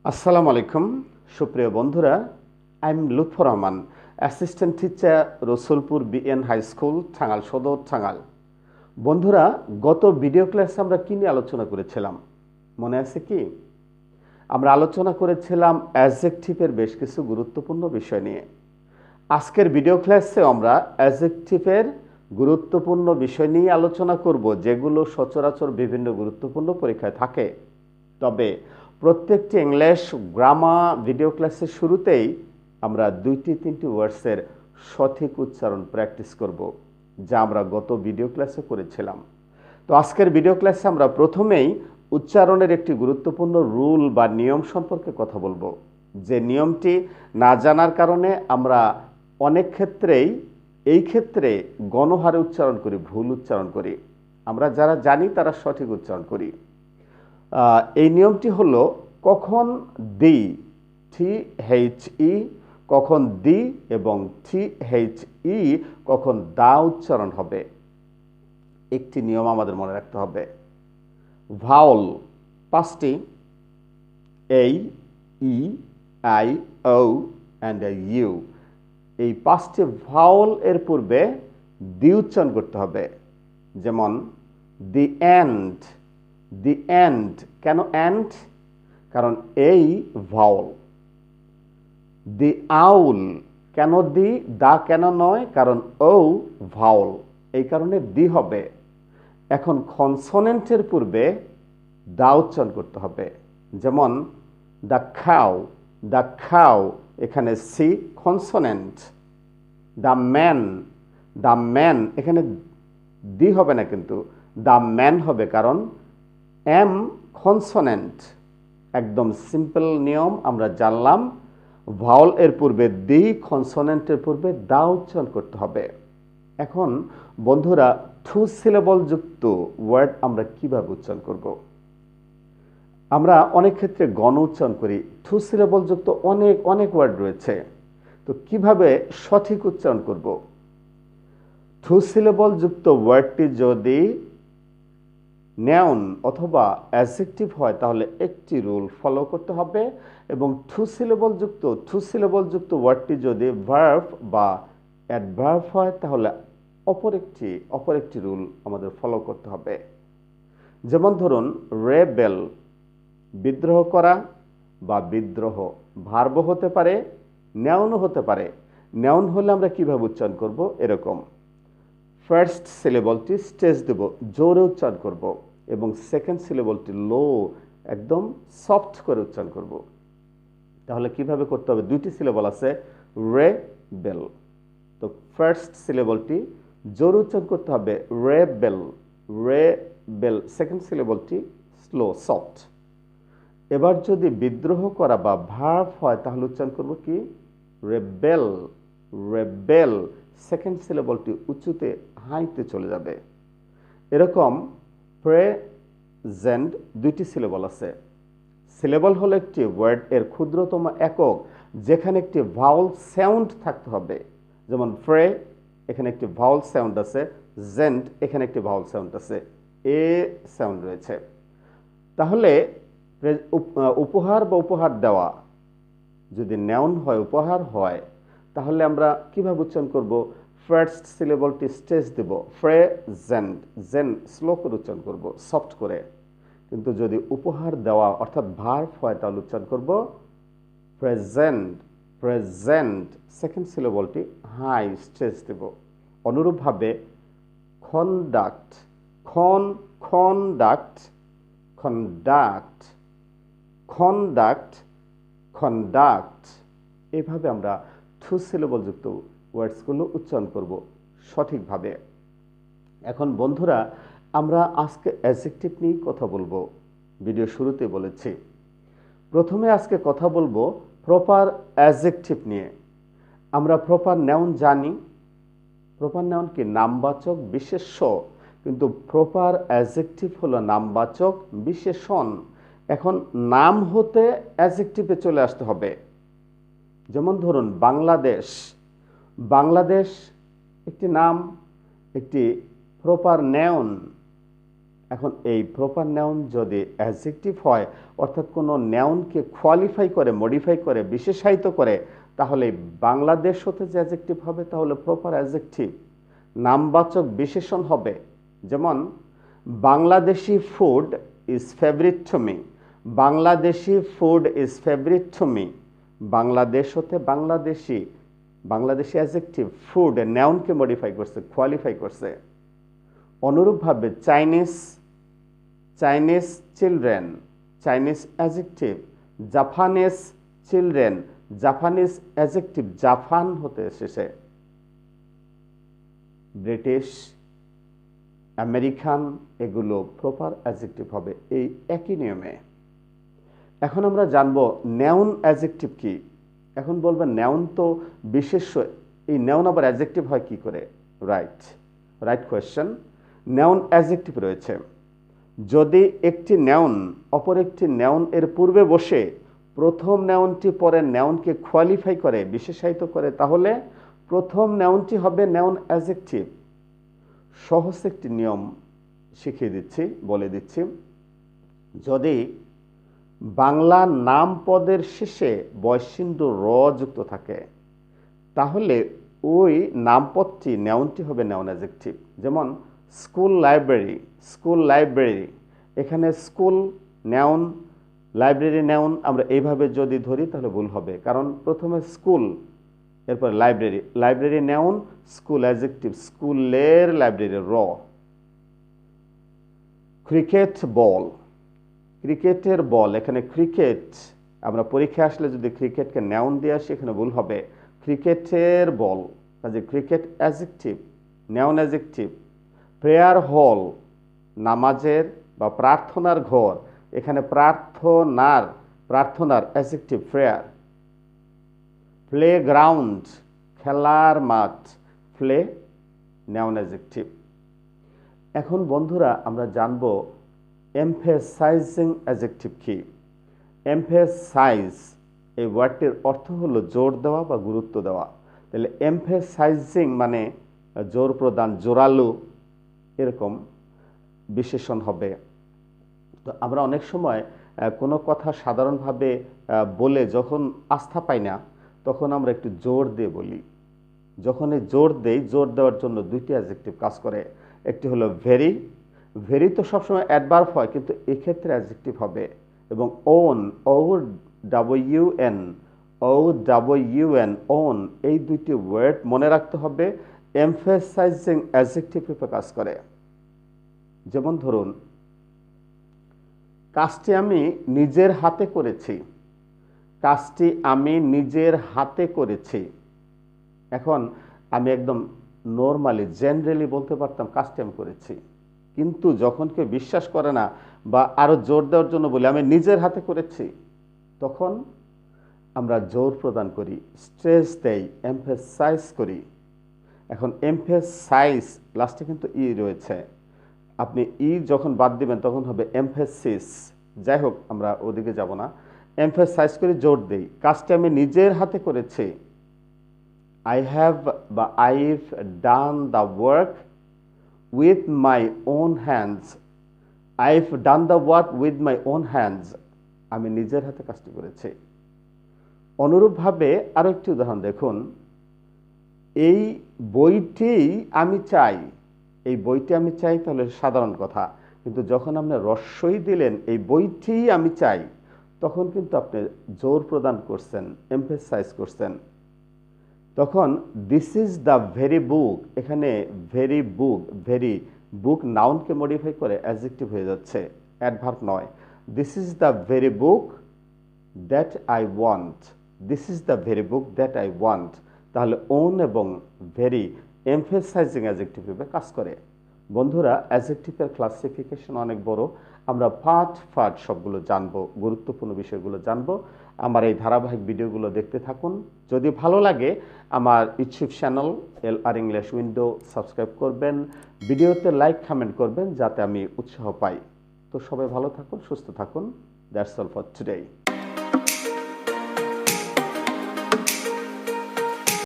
আসসালামু আলাইকুম সুপ্রিয় বন্ধুরা, I am Lutfar Rahman, assistant teacher, Rasulpur BN high school, Tangail Sadar, Tangail. বন্ধুরা, গত ভিডিও ক্লাসে আমরা কি নিয়ে আলোচনা করেছিলাম মনে আছে কি? আমরা আলোচনা করেছিলাম অ্যাডজেক্টিভের বেশ কিছু গুরুত্বপূর্ণ বিষয় নিয়ে। আজকের ভিডিও ক্লাসে আমরা অ্যাডজেক্টিভের গুরুত্বপূর্ণ বিষয় নিয়ে আলোচনা করব, যেগুলো সচরাচর বিভিন্ন গুরুত্বপূর্ণ পরীক্ষায় থাকে। তবে প্রত্যেকটি ইংলিশ গ্রামার ভিডিও ক্লাসের শুরুতেই আমরা 2-3টি ওয়ার্ডসের সঠিক উচ্চারণ প্র্যাকটিস করব, যা আমরা গত ভিডিও ক্লাসে করেছিলাম। তো আজকের ভিডিও ক্লাসে আমরা প্রথমেই উচ্চারণের একটি গুরুত্বপূর্ণ রুল বা নিয়ম সম্পর্কে কথা বলবো, যে নিয়মটি না জানার কারণে আমরা অনেক ক্ষেত্রেই এই ক্ষেত্রে গণহারে উচ্চারণ করি, ভুল উচ্চারণ করি। আমরা যারা জানি তারা সঠিক উচ্চারণ করি। এই নিয়মটি হলো, কখন দি, THE, কখন দি এবং THE, কখন দা উচ্চারণ হবে। একটি নিয়ম আমাদের মনে রাখতে হবে। ভাওল পাঁচটি, A, E, I, O and U। এই পাঁচটি ভাওল এর পূর্বে দি উচ্চারণ করতে হবে। যেমন দি এন্ড, দি এন্ড। কেন এন্ড? কারণ এই ভাওল। দি আউল, কেন দি? দা কেন নয়? কারণ ও ভাওল, এই কারণে দি হবে। এখন কনসোনেন্টের পূর্বে দা উচ্চারণ করতে হবে। যেমন দ্য খাও, দ্য খাও, এখানে C consonant. The man, the man, এখানে দি হবে না, কিন্তু দ্য ম্যান হবে, কারণ এম কনসোনেন্ট। একদম সিম্পল নিয়ম আমরা জানলাম। ভাওল এর পূর্বে দি, কনসোনেন্টের পূর্বে দা উচ্চারণ করতে হবে। এখন বন্ধুরা, টু সিলেবল যুক্ত ওয়ার্ড আমরা কিভাবে উচ্চারণ করব? আমরা অনেক ক্ষেত্রে গণ উচ্চারণ করি। টু সিলেবল যুক্ত অনেক অনেক ওয়ার্ড রয়েছে। তো কিভাবে সঠিক উচ্চারণ করব? টু সিলেবল যুক্ত ওয়ার্ডটি যদি নাউন অথবা অ্যাডজেক্টিভ হয়, তাহলে একটি রুল ফলো করতে হবে। এবং টু সিলেবল যুক্ত ওয়ার্ডটি যদি ভার্ব বা অ্যাডভার্ব হয়, তাহলে অপর একটি রুল আমাদের ফলো করতে হবে। যেমন ধরুন, রেবেল, বিদ্রোহ করা বা বিদ্রোহ, ভার্ব হতে পারে, নাউনও হতে পারে। নাউন হলে আমরা কিভাবে উচ্চারণ করব? এরকম, ফার্স্ট সিলেবলটি স্ট্রেস দেব, জোরে উচ্চারণ করব, এবং সেকেন্ড সিলেবলটি লো, একদম সফট করে উচ্চারণ করব। তাহলে কিভাবে করতে হবে? দুইটি সিলেবল আছে, রেবেল। তো ফার্স্ট সিলেবলটি জোরে উচ্চারণ করতে হবে, রেবেল, রেবেল। সেকেন্ড সিলেবলটি স্লো, সফট। এবার যদি বিদ্রোহ করা বা ভার্ব হয়, তাহলে উচ্চারণ করব কি? Rebel, rebel. সেকেন্ড সিলেবলটি উঁচুতে, হাইতে চলে যাবে। এরকম প্রেজেন্ট দুইটি সিলেবল আছে। সিলেবল হলো একটি ওয়ার্ড এর ক্ষুদ্রতম একক, যেখানে একটি ভাওয়াল সাউন্ড থাকতে হবে। যেমন ফ্রে, এখানে একটি ভাওয়াল সাউন্ড আছে। জেন্ট, এখানে একটি ভাওয়াল সাউন্ড আছে, এ সাউন্ড রয়েছে। তাহলে উপহার বা উপহার দেওয়া যদি নাউন হয়, উপহার হয়, তাহলে আমরা কিভাবে উচ্চারণ করব? ফার্স্ট সিলেবলটি স্ট্রেস দেব, প্রেজেন্ট, জেন স্লো করে উচ্চারণ করব, সফট করে। কিন্তু যদি উপহার দেওয়া অর্থাৎ ভার্ব হয়, তাহলে উচ্চারণ করব প্রেজেন্ট, প্রেজেন্ট। সেকেন্ড সিলেবলটি হাই স্ট্রেস দেব। অনুরূপভাবে conduct, conduct, conduct, conduct, conduct. এইভাবে আমরা টু সিলেবল যুক্ত ওয়ার্ডসগুলো উচ্চারণ করব সঠিকভাবে। এখন বন্ধুরা, আমরা আজকে অ্যাডজেক্টিভ নিয়ে কথা বলবো। ভিডিও শুরুতে বলেছি, প্রথমে আজকে কথা বলবো প্রপার অ্যাডজেক্টিভ নিয়ে। আমরা প্রপার নাউন জানি। প্রপার নাউন কি? নামবাচক বিশেষ্য। কিন্তু প্রপার অ্যাডজেক্টিভ হলো নামবাচক বিশেষণ। এখন নাম হতে অ্যাডজেক্টিভে চলে আসতে হবে। যেমন ধরুন, বাংলাদেশ, বাংলাদেশ একটি নাম, একটি প্রপার নাউন। এখন এই প্রপার নাউন যদি অ্যাডজেক্টিভ হয়, অর্থাৎ কোনো নাউনকে কোয়ালিফাই করে, মডিফাই করে, বিশেষায়িত করে, তাহলে বাংলাদেশ হতে যে অ্যাডজেক্টিভ হবে তাহলে প্রপার অ্যাডজেক্টিভ, নামবাচক বিশেষণ হবে। যেমন Bangladeshi food is favourite to me, Bangladeshi food is favourite to me. Bangladesh হতে বাংলাদেশি, বাংলাদেশি অ্যাডজেক্টিভ, ফুড নাউনকে মডিফাই করছে, কোয়ালিফাই করছে। অনুরূপভাবে Chinese, Chinese children, Chinese adjective, Japanese children, Japanese adjective, Japan হতে এসেছে। ব্রিটিশ, আমেরিকান, এগুলো প্রপার অ্যাডজেক্টিভ হবে এই একই নিয়মে। এখন আমরা জানবো নাউন অ্যাডজেক্টিভ কি। এখন বলবেন নাউন তো বিশেষ্য, এই নাউন আবার অ্যাডজেক্টিভ হয় কি করে? Right, right question. Noun adjective রয়েছে। যদি একটি নাউন অপর একটি নাউন এর পূর্বে বসে প্রথম নাউনটি পরের নাউনকে কোয়ালিফাই করে, বিশেষায়িত করে, তাহলে প্রথম নাউনটি হবে নাউন অ্যাডজেক্টিভ। সহজ একটি নিয়ম শিখিয়ে দিচ্ছি, বলে দিচ্ছি। যদি বাংলা নাম পদের শেষে বয়সিন্ধু র যুক্ত থাকে, তাহলে ওই নামপদটি, নাউনটি হবে নাউন অ্যাডজেক্টিভ। যেমন স্কুল লাইব্রেরি, স্কুল লাইব্রেরি, এখানে স্কুল নাউন, লাইব্রেরি নাউন, আমরা এইভাবে যদি ধরি তাহলে ভুল হবে, কারণ প্রথমে স্কুল, এরপর library, library noun, school adjective, স্কুলের লাইব্রেরি র। ক্রিকেট বল, ক্রিকেটের বল, এখানে ক্রিকেট, আমরা পরীক্ষা আসলে যদি ক্রিকেটকে নাউন দিয়ে আসি এখানে ভুল হবে, ক্রিকেটের বল, কাজে cricket adjective, noun adjective. Prayer হল, নামাজের বা প্রার্থনার ঘর, এখানে প্রার্থনার, প্রার্থনার অ্যাডজেক্টিভ প্রেয়ার। প্লে গ্রাউন্ড, খেলার মাঠ, প্লে নাউন অ্যাডজেক্টিভ। এখন বন্ধুরা আমরা জানব এমফেসাইজিং অ্যাডজেক্টিভ কি। এমফেসাইজ এই ওয়ার্ডটির অর্থ হলো জোর দেওয়া বা গুরুত্ব দেওয়া। তাহলে এমফেসাইজিং মানে জোর প্রদান, জোরালো, এরকম বিশেষণ হবে। তো আমরা অনেক সময় কোনো কথা সাধারণভাবে বলে যখন আস্থা পাই না, তখন আমরা একটু জোর দিয়ে বলি। যখন এই জোর দেই, জোর দেওয়ার জন্য দুইটি অ্যাডজেক্টিভ কাজ করে। একটি হলো ভেরি, ভেরি তো সবসময় অ্যাডভার্ব হয়, কিন্তু এক্ষেত্রে অ্যাডজেক্টিভ হবে। এবং own, O W N, O W N, own, এই দুইটি ওয়ার্ড মনে রাখতে হবে, এমফেসাইজিং অ্যাডজেক্টিভ রূপে কাজ করে। যেমন ধরুন, কাজটি আমি নিজের হাতে করেছি, কাজটি আমি নিজের হাতে করেছি। এখন আমি একদম নর্মালি, জেনারেলি বলতে পারতাম কাজটি আমি করেছি, কিন্তু যখন কেউ বিশ্বাস করে না বা আরো জোর দেওয়ার জন্য বলি আমি নিজের হাতে করেছি, তখন আমরা জোর প্রদান করি, স্ট্রেস দেই, এমফেসাইজ করি। এখন এমফেসাইজ লাস্টে কিন্তু ই রয়েছে, আপনি ই যখন বাদ দিবেন তখন হবে এমফেসিস। যাই হোক, আমরা ওদিকে যাব না। এমফেসাইজ করে জোর দেই, কাজটি আমি নিজের হাতে করেছি। I have বা I've done the work with my own hands. I've done the work with my own hands. আমি নিজের হাতে কাজটি করেছি। অনুরূপভাবে আরো একটি উদাহরণ দেখুন, এই বইটি আমি চাই, এই বইটি আমি চাই, তাহলে সাধারণ কথা, কিন্তু যখন আপনি রস্যই দিলেন এই বইটি আমি চাই, তখন কিন্তু আপনি জোর প্রদান করছেন, এমফেসাইজ করছেন। তখন দিস ইজ দ্য ভেরি বুক, এখানে ভেরি বুক, ভেরি বুক নাউনকে মডিফাই করে অ্যাডজেক্টিভ হয়ে যাচ্ছে, অ্যাডভার্ব নয়। This is the very book that I want, this is the very book that I want. তাহলে ওন এবং ভেরি এমফেসাইজিং অ্যাডজেক্টিভ রূপে কাজ করে। বন্ধুরা, অ্যাডজেক্টিভের ক্লাসিফিকেশন অনেক বড়, আমরা পার্ট পার্ট সবগুলো জানবো, গুরুত্বপূর্ণ বিষয়গুলো জানবো। আমার এই ধারাবাহিক ভিডিওগুলো দেখতে থাকুন। যদি ভালো লাগে আমার YouTube channel LR English window subscribe করবেন, ভিডিওতে লাইক কমেন্ট করবেন যাতে আমি উৎসাহ পাই। তো সবাই ভালো থাকুন, সুস্থ থাকুন। That's all for today.